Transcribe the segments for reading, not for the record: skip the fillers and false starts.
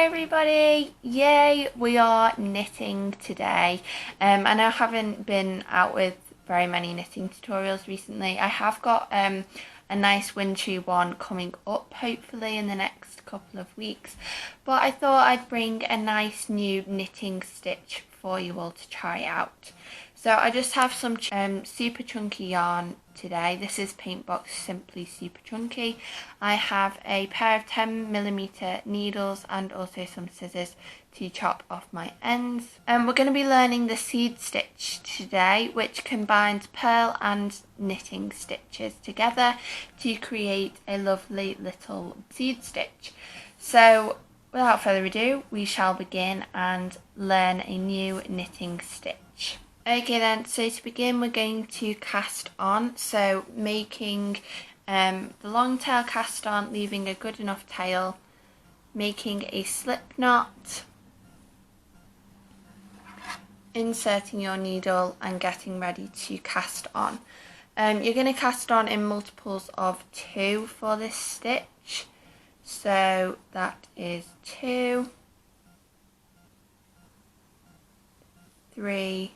everybody! Yay, we are knitting today. And I haven't been out with very many knitting tutorials recently. I have got a nice wintry one coming up hopefully in the next couple of weeks, but I thought I'd bring a nice new knitting stitch for you all to try out. So I just have some super chunky yarn today. This is Paintbox Simply Super Chunky. I have a pair of 10mm needles and also some scissors to chop off my ends. We're going to be learning the seed stitch today, which combines purl and knitting stitches together to create a lovely little seed stitch. So without further ado, we shall begin and learn a new knitting stitch. Okay then, so to begin we're going to cast on, so making the long tail cast on, leaving a good enough tail, making a slip knot, inserting your needle and getting ready to cast on. You're going to cast on in multiples of 2 for this stitch, so that is 2, 3,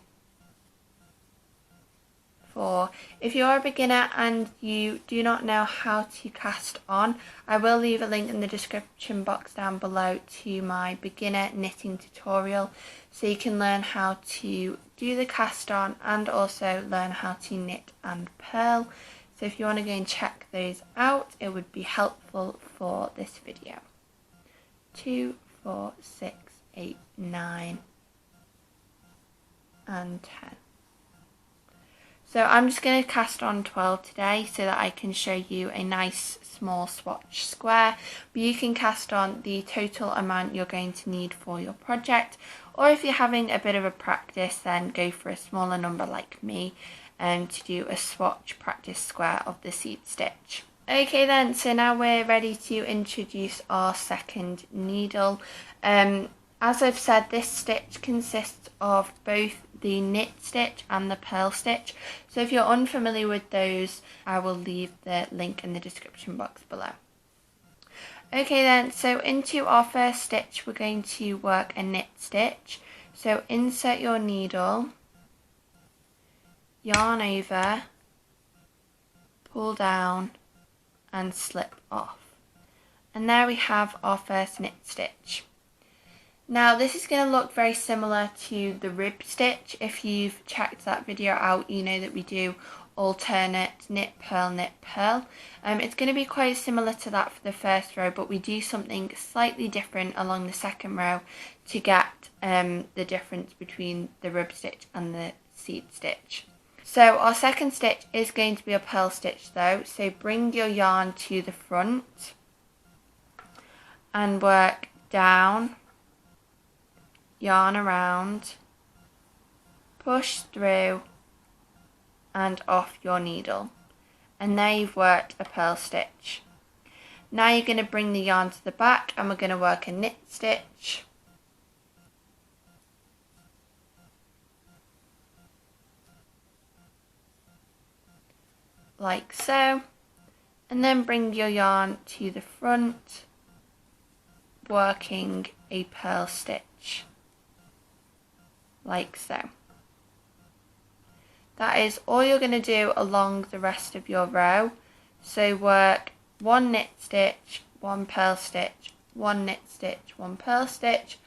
4. If you're a beginner and you do not know how to cast on, I will leave a link in the description box down below to my beginner knitting tutorial, so you can learn how to do the cast on and also learn how to knit and purl. So if you want to go and check those out, it would be helpful for this video. 2, 4, 6, 8, 9 and 10. So I'm just going to cast on 12 today so that I can show you a nice small swatch square, but you can cast on the total amount you're going to need for your project, or if you're having a bit of a practice then go for a smaller number like me to do a swatch practice square of the seed stitch. Okay then, so now we're ready to introduce our second needle. As I've said, this stitch consists of both the knit stitch and the purl stitch, so if you're unfamiliar with those, I will leave the link in the description box below. Okay then, so into our first stitch we're going to work a knit stitch. So insert your needle, yarn over, pull down and slip off. And there we have our first knit stitch. Now this is going to look very similar to the rib stitch. If you've checked that video out, you know that we do alternate knit, purl, knit, purl. It's going to be quite similar to that for the first row, but we do something slightly different along the second row to get the difference between the rib stitch and the seed stitch. So our second stitch is going to be a purl stitch though, so bring your yarn to the front and work down, yarn around, push through and off your needle, and there you've worked a purl stitch. Now you're going to bring the yarn to the back and we're going to work a knit stitch, like so, and then bring your yarn to the front, working a purl stitch, like so. That is all you're going to do along the rest of your row. So work one knit stitch, one purl stitch, one knit stitch, one purl stitch,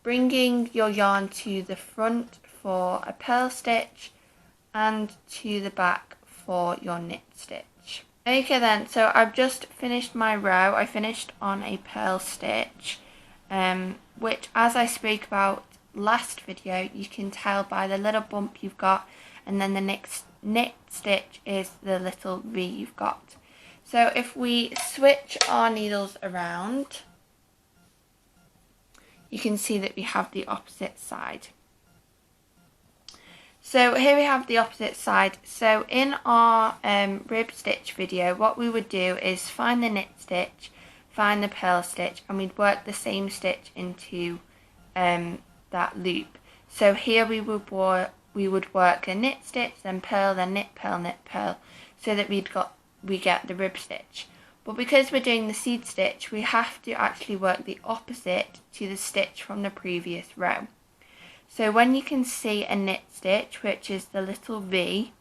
bringing your yarn to the front for a purl stitch and to the back for your knit stitch. Okay then, so I've just finished my row. I finished on a purl stitch, which, as I spoke about last video, you can tell by the little bump you've got, and then the next knit stitch is the little V you've got. So if we switch our needles around, you can see that we have the opposite side. So here we have the opposite side. So in our rib stitch video, what we would do is find the knit stitch, find the purl stitch, and we'd work the same stitch into that loop. So here we would work a knit stitch, then purl, then knit, purl, knit, purl, so that we get the rib stitch. But because we're doing the seed stitch, we have to actually work the opposite to the stitch from the previous row. So when you can see a knit stitch, which is the little V,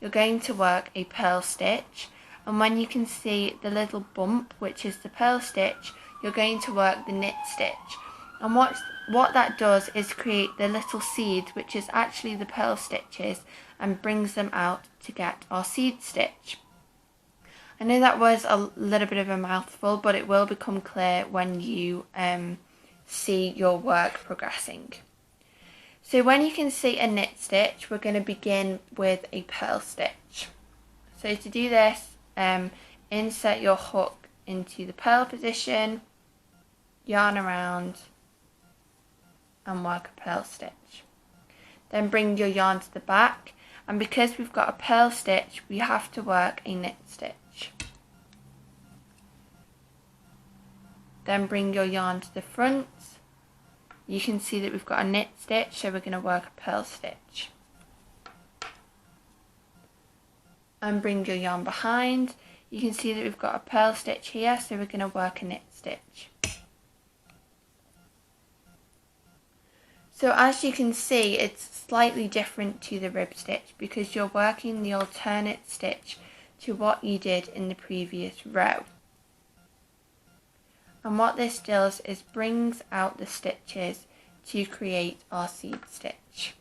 you're going to work a purl stitch. And when you can see the little bump, which is the purl stitch, you're going to work the knit stitch. And what that does is create the little seeds, which is actually the purl stitches, and brings them out to get our seed stitch. I know that was a little bit of a mouthful, but it will become clear when you see your work progressing. So when you can see a knit stitch, we're going to begin with a purl stitch. So to do this, insert your hook into the purl position, yarn around, and work a purl stitch. Then bring your yarn to the back, and because we've got a purl stitch, we have to work a knit stitch. Then bring your yarn to the front. You can see that we've got a knit stitch, so we're going to work a purl stitch. And bring your yarn behind. You can see that we've got a purl stitch here, so we're going to work a knit stitch. So as you can see, it's slightly different to the rib stitch because you're working the alternate stitch to what you did in the previous row. And what this does is brings out the stitches to create our seed stitch.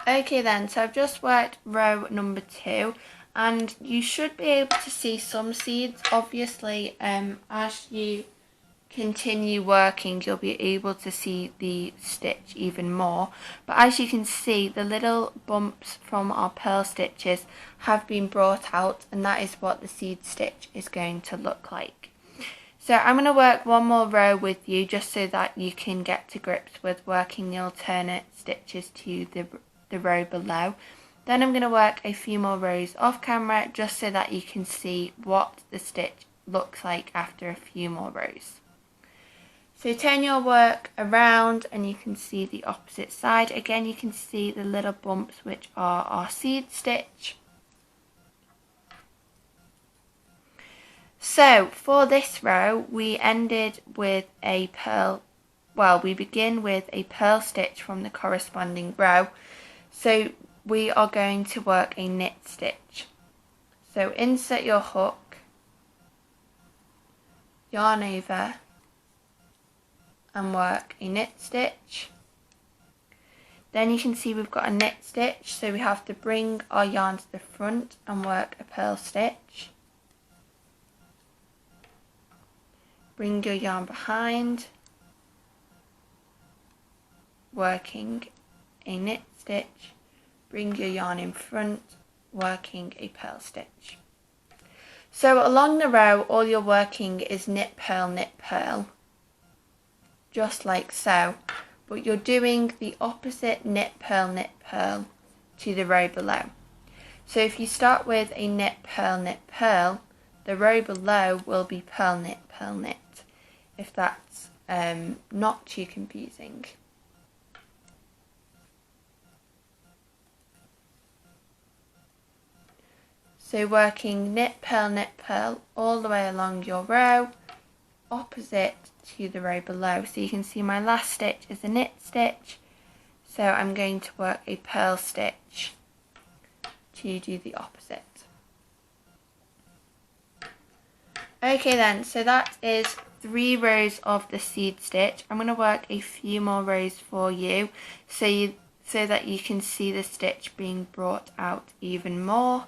Okay then, so I've just worked row number 2, and you should be able to see some seeds. Obviously, as you continue working, you'll be able to see the stitch even more. But as you can see, the little bumps from our purl stitches have been brought out, and that is what the seed stitch is going to look like. So I'm going to work one more row with you just so that you can get to grips with working the alternate stitches to the row below. Then I'm going to work a few more rows off camera just so that you can see what the stitch looks like after a few more rows. So turn your work around and you can see the opposite side. Again, you can see the little bumps which are our seed stitch. So for this row, we ended with a purl, we begin with a purl stitch from the corresponding row. So we are going to work a knit stitch. So insert your hook, yarn over, and work a knit stitch. Then you can see we've got a knit stitch, so we have to bring our yarn to the front and work a purl stitch. Bring your yarn behind, working a knit stitch. Bring your yarn in front, working a purl stitch. So along the row, all you're working is knit, purl, just like so, but you're doing the opposite knit, purl to the row below. So if you start with a knit, purl, the row below will be purl, knit, if that's not too confusing. So working knit, purl all the way along your row, opposite to the row below. So you can see my last stitch is a knit stitch, so I'm going to work a purl stitch to do the opposite. Okay then, so that is 3 rows of the seed stitch. I'm going to work a few more rows for you so that you can see the stitch being brought out even more.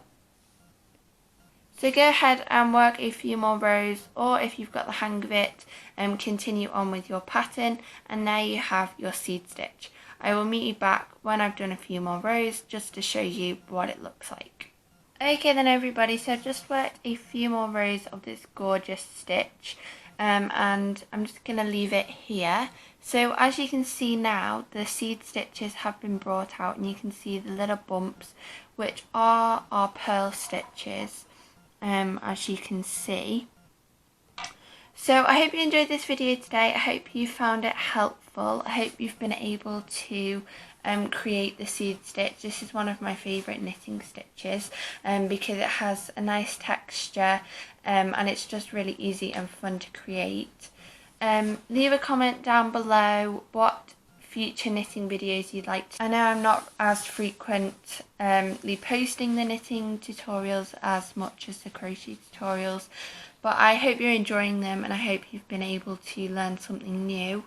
So go ahead and work a few more rows, or if you've got the hang of it, continue on with your pattern, and now you have your seed stitch. I will meet you back when I've done a few more rows just to show you what it looks like. Okay then everybody, so I've just worked a few more rows of this gorgeous stitch, and I'm just going to leave it here. So as you can see now, the seed stitches have been brought out, and you can see the little bumps which are our purl stitches. As you can see. So I hope you enjoyed this video today. I hope you found it helpful. I hope you've been able to create the seed stitch. This is one of my favourite knitting stitches because it has a nice texture and it's just really easy and fun to create. Leave a comment down below what future knitting videos you'd like to. I know I'm not as frequently posting the knitting tutorials as much as the crochet tutorials, but I hope you're enjoying them and I hope you've been able to learn something new.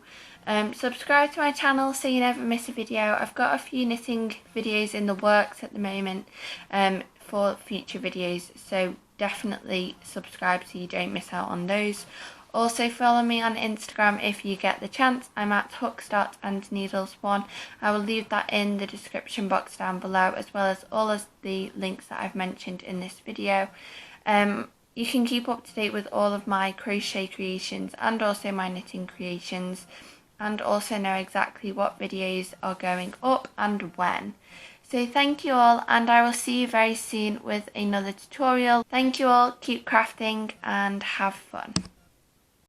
Subscribe to my channel so you never miss a video. I've got a few knitting videos in the works at the moment for future videos, so definitely subscribe so you don't miss out on those. Also follow me on Instagram if you get the chance. I'm at hooks.andneedles1. I will leave that in the description box down below, as well as all of the links that I've mentioned in this video. You can keep up to date with all of my crochet creations and also my knitting creations, and also know exactly what videos are going up and when. So thank you all, and I will see you very soon with another tutorial. Thank you all, keep crafting and have fun.